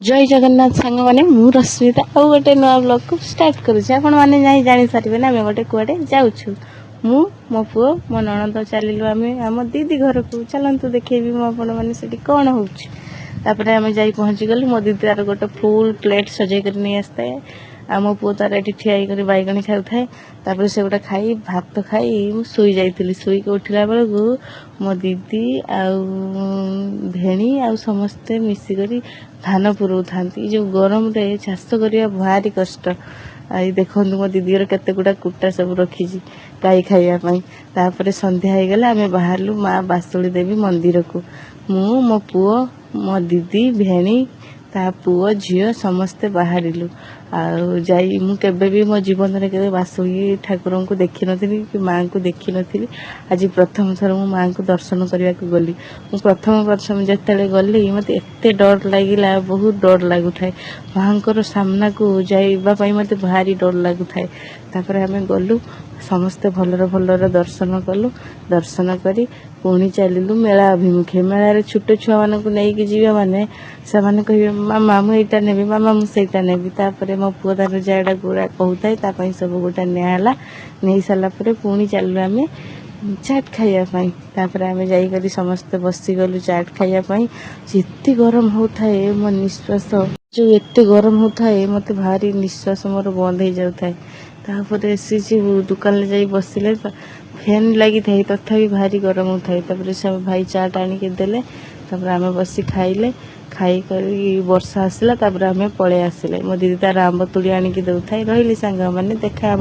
जय जगन्नाथ सांग मैंने मु रश्मिता आउ गोटे नुआ ब्लॉग को स्टार्ट करुच्छे आपण मैंने नहीं जानी सारे ना आम गोटे कुआडे जाऊँ मु मो पुओ मो नणंद चलिलु आम आम दीदी घर को चलतु देखेबी मो आपण मैंने से कौन हो आम जा पहुँची गलु मो दीदी तार गोटे फुल प्लेट सजे कर नहीं आसता है आ मो पुओ तार ये ठिया कर बैगणी खाऊ थाए से गोटा खाई भात खाई शुई जाइली शुईक उठला बेलू मो दीदी आउ भेणी आउ समस्ते मिसिक धान पुरौ था जो गरम रे चाष करवा भारी कष्ट आई देखो मो दीदी केते गुड़ा कुटा सब रखी गाई खाइबापी संध्या हो गला आम बाहरलु माँ बासुली देवी मंदिर को मु मो पुओ मो दीदी भेणी ता पुओ झील समस्ते बाहरिलु आबे भी मो जीवन में के बासुली ठाकुर को देखी नी कि माँ को देखी नी आज प्रथम थर मु माँ को दर्शन करने को गली प्रथम जिते गली मत एत डर लगिला बहुत डर लगुए माँ को सामना को जाइबापी मत भारी डर लगुए आम गलु समस्ते भलर भलर दर्शन कलु दर्शन करी पुणी चलिलु मेला अभिमुखे मेलार छोट छुआ मान नहीं जीवा माने से कहे मामा मुझा नेबी मामा मुझा नेबी तापर मो पुओ तार जाड़ा गुड़ा कहता सब गोटा निला नहीं सारापर पुणी चलु आम चाट खाइबापी आम जाकर समस्ते बसीगलु चाट खाइबापी जिते गरम होता है मो निश्वास जो एत गरम होता है मत भारी निश्वास मोर बंद हो जाए तापर एसी दुकान जा बसिले फैन लगी था तथापि भारी गरम होता है से भाई चाट आनिके देले आम बसी खाइले खाई कर वर्षा आसला आम पलि आसिले मो दीदी तार आंब तुड़ी आनिकी दौथा रही सांग मैंने देखा।